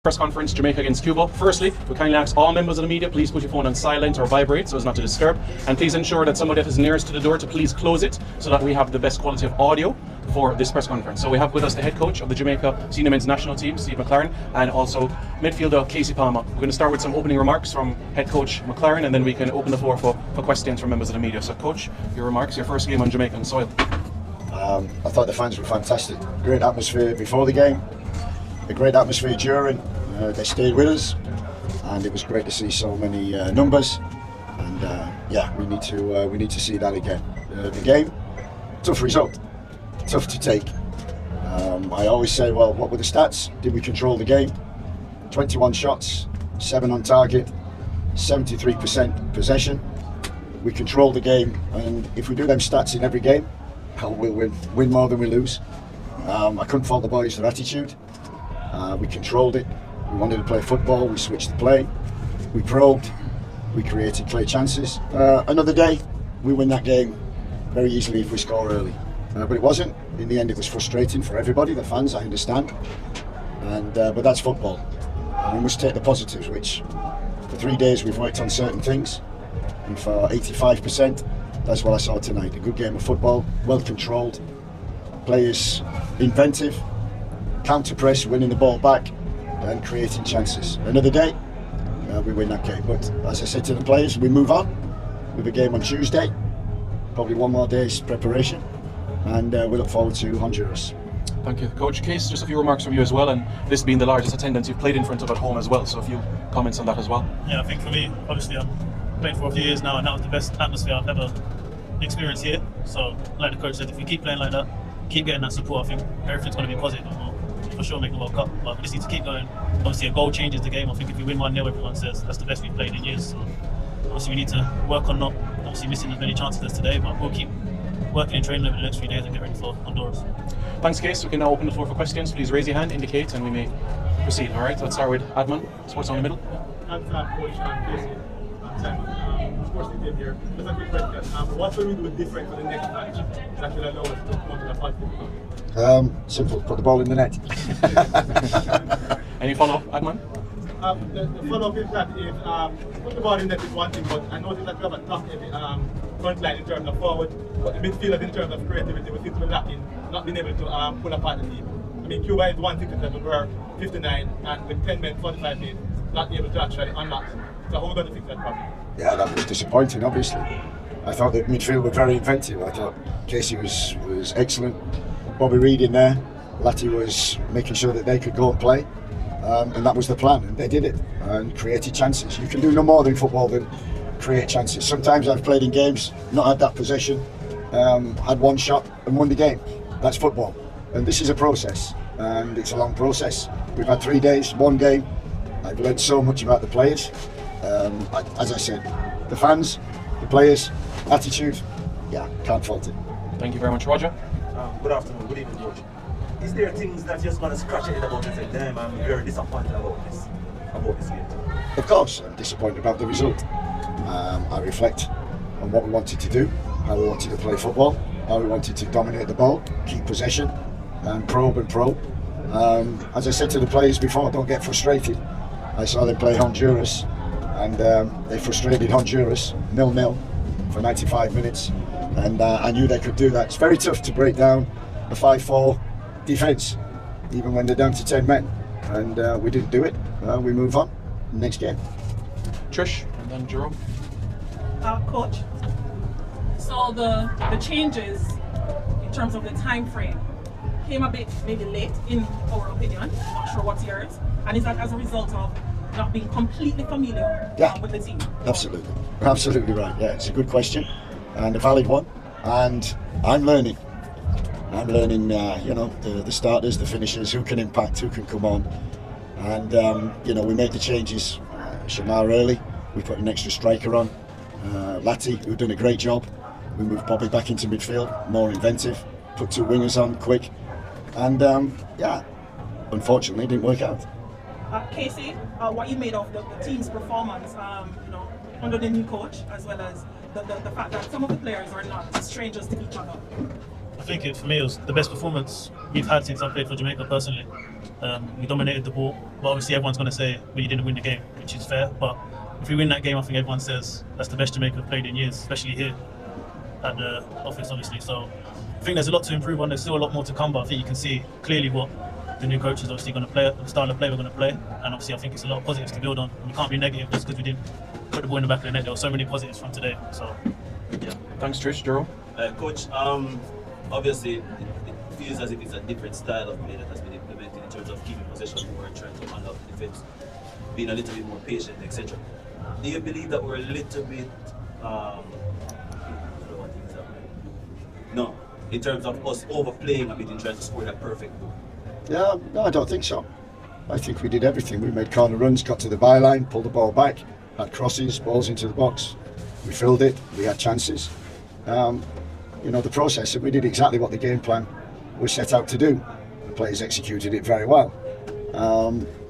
Press conference, Jamaica against Cuba. Firstly, we kindly ask all members of the media, please put your phone on silent or vibrate so as not to disturb. And please ensure that somebody that is nearest to the door to please close it so that we have the best quality of audio for this press conference. So we have with us the head coach of the Jamaica Senior Men's National Team, Steve McLaren, and also midfielder Casey Palmer. We're going to start with some opening remarks from head coach McLaren, and then we can open the floor for questions from members of the media. So coach, your remarks, your first game on Jamaican soil. I thought the fans were fantastic. Great atmosphere before the game, a great atmosphere during. They stayed with us, and it was great to see so many numbers. And yeah, we need to see that again. The game, tough result, tough to take. I always say, well, what were the stats? Did we control the game? 21 shots, 7 on target, 73% possession. We controlled the game, and if we do them stats in every game, we'll win more than we lose. I couldn't fault the boys, their attitude. We controlled it. We wanted to play football. We switched the play. We probed. We created clear chances. Another day, we win that game very easily if we score early. But it wasn't. In the end, it was frustrating for everybody, the fans, I understand. And but that's football. And we must take the positives, which for 3 days we've worked on certain things. And for 85%, that's what I saw tonight. A good game of football, well controlled. Players inventive, counter press, winning the ball back, and creating chances. Another day, we win that game. But as I said to the players, we move on with a game on Tuesday. Probably one more day's preparation, and we look forward to Honduras. Thank you, Coach. Case, just a few remarks from you as well, and this being the largest attendance you've played in front of at home as well, so a few comments on that as well. Yeah, I think for me, obviously I'm playing for a few years now, and that was the best atmosphere I've ever experienced here. So like the coach said, if we keep playing like that, keep getting that support, I think everything's going to be positive. For sure make the World Cup, but we just need to keep going. Obviously a goal changes the game. I think if we win 1-0, everyone says that's the best we've played in years. So obviously we need to work on not obviously missing as many chances as today, but we'll keep working and training over the next few days and get ready for Honduras. Thanks, Case. We can now open the floor for questions. Please raise your hand, indicate, and we may proceed. All right, let's start with Adman, Sports on the middle. Coach Casey, Sports team here. Just a quick question. What will we do different for the next match that will allow us to come to the positive? Simple, put the ball in the net. Any follow-up, Adman? The follow-up is that if put the ball in the net is one thing, but I noticed that we have a top-heavy front line in terms of forward, but the midfielders in terms of creativity, we seem to be lacking, not being able to pull apart the team. I mean, Cuba is 167, we're 59, and with 10 men, 45 minutes, not able to actually unlock. So how are we going to fix that problem? Yeah, that was disappointing, obviously. I thought the midfield were very inventive. I thought Casey was excellent. Bobby Reid in there. Latty was making sure that they could go and play. And that was the plan, and they did it and created chances. You can do no more in football than create chances. Sometimes I've played in games, not had that possession, had one shot and won the game. That's football. And this is a process, and it's a long process. We've had 3 days, one game. I've learned so much about the players. As I said, the fans, the players, attitude, yeah, can't fault it. Thank you very much, Roger. Good afternoon, good evening, Coach. Is there things that you're just going to scratch your head about and say, damn, I'm very disappointed about this game? Of course, I'm disappointed about the result. I reflect on what we wanted to do, how we wanted to play football, how we wanted to dominate the ball, keep possession, and probe. As I said to the players before, don't get frustrated. I saw them play Honduras, and they frustrated Honduras 0-0 for 95 minutes, and I knew they could do that. It's very tough to break down a 5-4 defence, even when they're down to 10 men, and we didn't do it. We move on, next game. Trish, and then Jerome. Coach, so the changes in terms of the time frame came a bit maybe late in our opinion, not sure what's yours, and is that as a result of not being completely familiar with the team? Absolutely right. Yeah, it's a good question and a valid one, and I'm learning, you know, the starters, the finishers, who can impact, who can come on, and you know, we made the changes. Shamar early, we put an extra striker on, Latty, who'd done a great job. We moved Bobby back into midfield, more inventive, put 2 wingers on quick, and yeah, unfortunately it didn't work out. Casey, what you made of the team's performance, you know, under the new coach, as well as the fact that some of the players are not strangers to each other? I think for me it was the best performance we've had since I played for Jamaica personally. We dominated the ball, but obviously everyone's going to say we didn't win the game, which is fair. But if we win that game, I think everyone says that's the best Jamaica have played in years, especially here at the office, obviously. So I think there's a lot to improve on. There's still a lot more to come, but I think you can see clearly what the new coach is obviously going to play, the style of play we're going to play, and obviously I think it's a lot of positives to build on. And we can't be negative just because we didn't put the ball in the back of the net. There were so many positives from today. So yeah. Thanks, Trish. Jero? Coach, obviously it feels as if it's a different style of play that has been implemented in terms of keeping possession more and trying to unlock the defense, being a little bit more patient, etc. Do you believe that we're a little bit no, in terms of us overplaying a bit in trying to score that perfect goal? Yeah, no, I don't think so. I think we did everything. We made corner runs, got to the byline, pulled the ball back, had crosses, balls into the box. We filled it, we had chances. You know, the process, and we did exactly what the game plan was set out to do. The players executed it very well.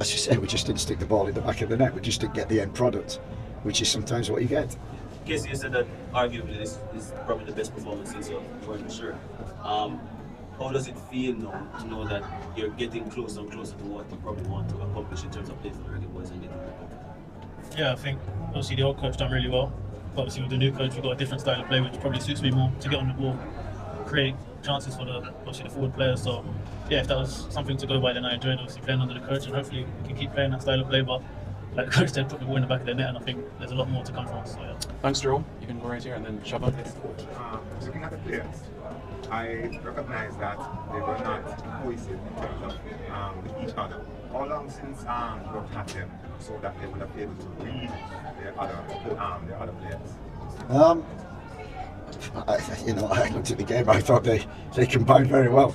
As you say, we just didn't stick the ball in the back of the net. We just didn't get the end product, which is sometimes what you get. Casey, you said that arguably this is probably the best performance since you weren't sure. How does it feel now to know that you're getting closer and closer to what you probably want to accomplish in terms of playing for the Reggae Boys and getting the cup? Yeah, I think obviously the old coach done really well. Obviously with the new coach, we've got a different style of play, which probably suits me more to get on the ball, create chances for the forward players. So yeah, if that was something to go by, then I enjoyed obviously playing under the coach, and hopefully we can keep playing that style of play. But like the coach said, put the ball in the back of the net, and I think there's a lot more to come from us. So yeah. Thanks, Jero. You can go right here, and then Shaban. Looking at the players, I recognize that they were not cohesive in terms of with each other. How long since you've had them so that they would have been able to read their other players? I looked at the game. I thought they combined very well.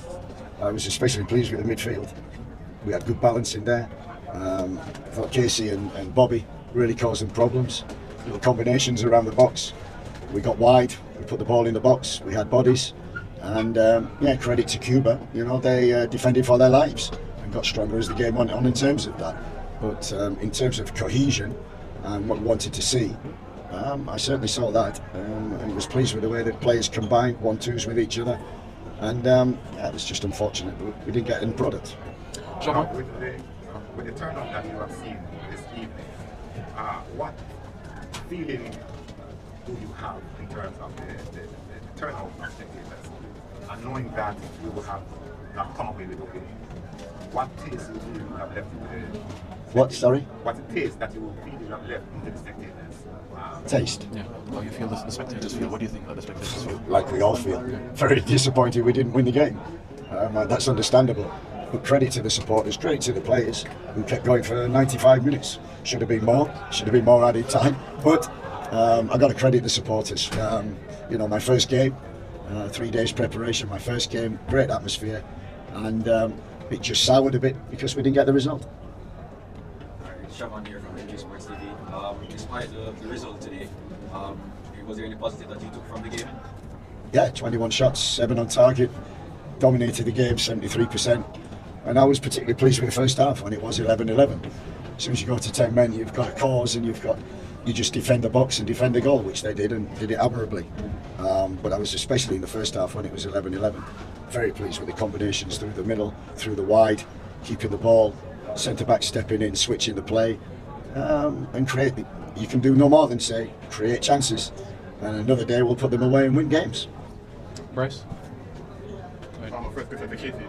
I was especially pleased with the midfield. We had good balance in there. I thought Casey and Bobby really caused them problems. Little combinations around the box. We got wide. We put the ball in the box. We had bodies. And credit to Cuba. You know, they defended for their lives and got stronger as the game went on in terms of that. But in terms of cohesion and what we wanted to see, I certainly saw that, and was pleased with the way that players combined 1-2s with each other. And it was just unfortunate that we didn't get any product. With the turnout that you have seen this evening, what feeling do you have in terms of the turnout of spectators, and knowing that you will have not come away with a win? What taste do you have left in the What's the taste that you will feel you have left into the spectators? Taste. Yeah. How you feel the spectators feel? What do you think the spectators feel? Like we all feel. Very disappointed we didn't win the game. That's understandable. But credit to the supporters, credit to the players who kept going for 95 minutes. Should have been more added time. But I got to credit the supporters. My first game, 3 days preparation, my first game, great atmosphere, and it just soured a bit because we didn't get the result. Shaban here from NG Sports TV. Despite the result today, was there any positive that you took from the game? Yeah, 21 shots, 7 on target, dominated the game 73%. And I was particularly pleased with the first half when it was 11-11. As soon as you go to 10 men, you've got a cause and you just defend the box and defend the goal, which they did, and did it admirably. But I was especially in the first half when it was 11-11. Very pleased with the combinations through the middle, through the wide, keeping the ball, centre-back stepping in, switching the play, and create. You can do no more than say, create chances. And another day we'll put them away and win games. Bryce? My first question for Katie.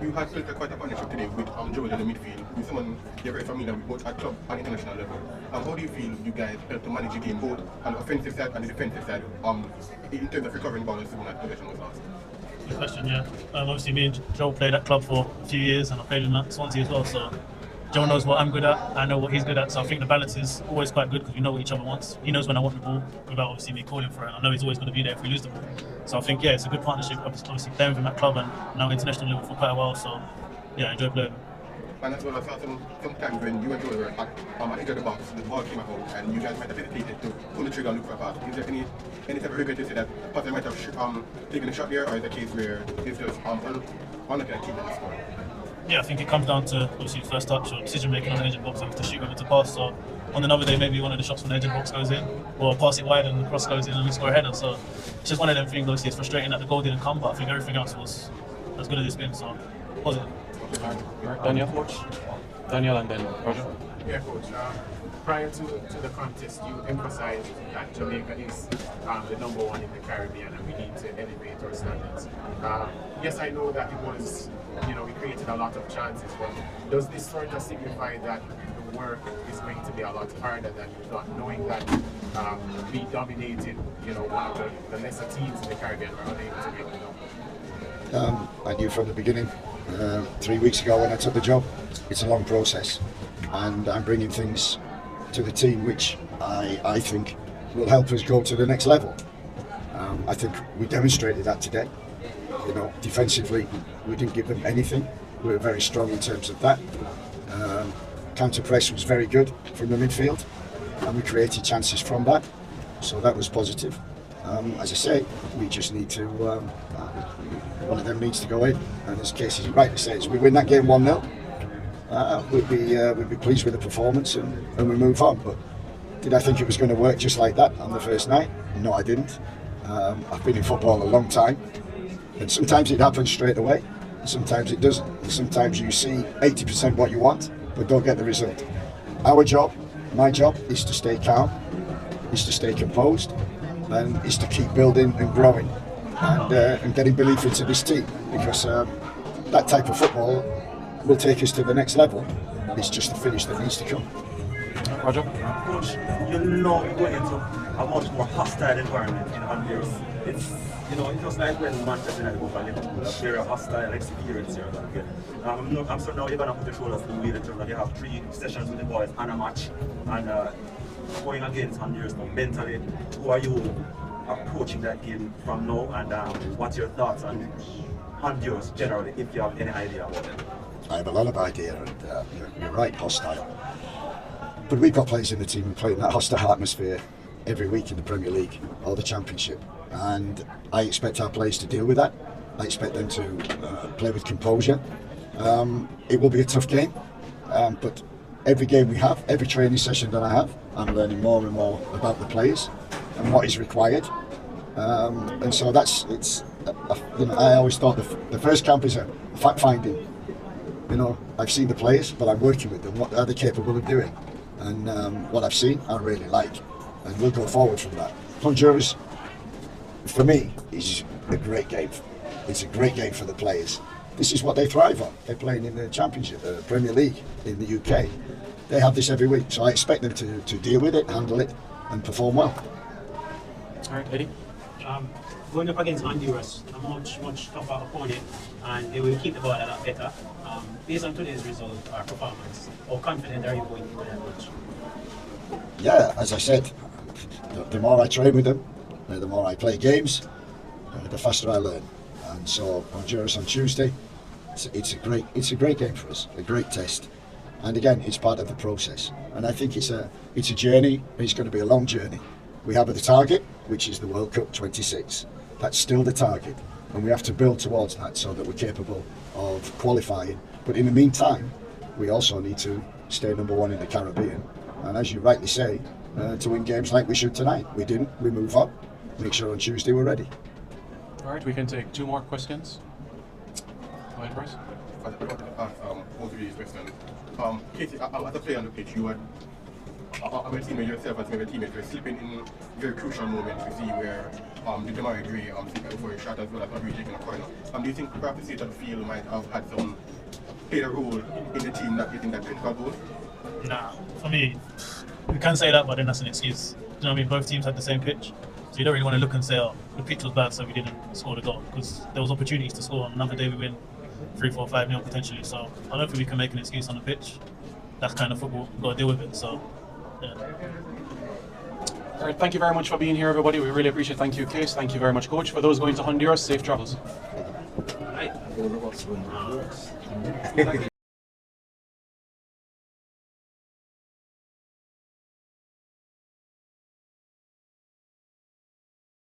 You had built quite a partnership today with Joel in the midfield, with someone you're very familiar with both at club and international level. How do you feel you guys helped to manage the game both on the offensive side and the defensive side in terms of recovering balls when that possession was lost? Good question, yeah. Obviously me and Joel played at club for a few years, and I played in that Swansea as well, so Joel knows what I'm good at, I know what he's good at, so I think the balance is always quite good because we know what each other wants. He knows when I want the ball without obviously me calling for it. I know he's always going to be there if we lose the ball. So I think, yeah, it's a good partnership. Obviously playing with him at club and now international level for quite a while, so yeah, I enjoy playing. And as well, I saw sometimes when you and Joel were at the edge of the box, the ball came out and you guys might have hesitated to pull the trigger and look for a pass. Is there any type of regret to say that possibly might have taken a shot there, or is it a case where it's just one looking at keeping the score? Yeah, I think it comes down to obviously first touch or decision making on the edge of the box to shoot over to pass. So on another day, maybe one of the shots from the edge of the box goes in, or pass it wide and the cross goes in and we score a header. So it's just one of them things. Obviously, it's frustrating that the goal didn't come, but I think everything else was as good as it's been. So positive. Daniel, coach. Daniel, and then Roger. Yeah, coach. Prior to the contest, you emphasized that Jamaica is the number one in the Caribbean and we need to elevate our standards. Yes, I know that it was, we created a lot of chances, but does this sort of signify that the work is going to be a lot harder than you thought, knowing that we dominated, one of the lesser teams in the Caribbean were unable to make the number? I knew from the beginning, 3 weeks ago when I took the job, it's a long process, and I'm bringing things to the team which I think will help us go to the next level. I think we demonstrated that today. Defensively, we didn't give them anything. We were very strong in terms of that. Counter press was very good from the midfield, and we created chances from that. So that was positive. As I say, we just need to. One of them needs to go in, and as Casey rightly says, we win that game 1-0. We'd be pleased with the performance and we move on. But did I think it was going to work just like that on the first night? No, I didn't. I've been in football a long time, and sometimes it happens straight away, and sometimes it doesn't. And sometimes you see 80% what you want, but don't get the result. Our job, my job, is to stay calm, is to stay composed, and is to keep building and growing and getting belief into this team, because that type of football will take us to the next level. It's just the finish that needs to come. Roger? Coach, you're going into a much more hostile environment in Honduras. It's it's just like when Manchester United go for Liverpool, a very hostile experience you're going to get. I'm sure now you're going to put your shoulders to the wheel in terms of you have 3 sessions with the boys and a match, and going against Honduras now mentally. Who are you approaching that game from now, and what's your thoughts on Honduras generally, if you have any idea about it? I have a lot of idea, and you're right, hostile. But we've got players in the team who play in that hostile atmosphere every week in the Premier League or the Championship, and I expect our players to deal with that. I expect them to play with composure. It will be a tough game, but every game we have, every training session that I have, I'm learning more and more about the players and what is required. And so I always thought the first camp is a fact finding. I've seen the players, but I'm working with them. What are they capable of doing? And what I've seen, I really like. And we'll go forward from that. Honduras, for me, is a great game. It's a great game for the players. This is what they thrive on. They're playing in the Championship, the Premier League in the UK. They have this every week. So I expect them to deal with it, handle it, and perform well. All right, Eddie? Going up against Honduras, a much tougher opponent, and they will keep the ball a lot better. Based on today's result or performance, how confident are you going into that match? Yeah, as I said, the more I train with them, the more I play games, the faster I learn. And so Honduras on Tuesday, it's a great game for us, a great test. And again, it's part of the process. And I think it's a journey. It's going to be a long journey. We have the target, which is the World Cup 26. That's still the target, and we have to build towards that so that we're capable of qualifying. But in the meantime, we also need to stay number one in the Caribbean. And as you rightly say, to win games like we should tonight. We didn't, we move on. Make sure on Tuesday we're ready. All right, we can take 2 more questions. Go ahead, Bryce. I wanted to ask both of you questions. Katie, as a player on the pitch, you were I'm a teammate yourself, as a teammate, you're slipping in very crucial moments. You see where the Demari Gray slipping before a shot as well as Audrey taking a corner. Do you think perhaps the state of the field might have had played a role in the team that getting that critical goal? Nah, for me, we can say that, but then that's an excuse. Do you know what I mean? Both teams had the same pitch, so you don't really want to look and say, oh, the pitch was bad, so we didn't score the goal, because there was opportunities to score. Another day we win 3-4, 5-0 potentially. So I don't think we can make an excuse on the pitch. That's kind of football. We've got to deal with it. So. Yeah. All right, thank you very much for being here, everybody. We really appreciate it. Thank you, Case. Thank you very much, Coach. For those going to Honduras, safe travels. Right.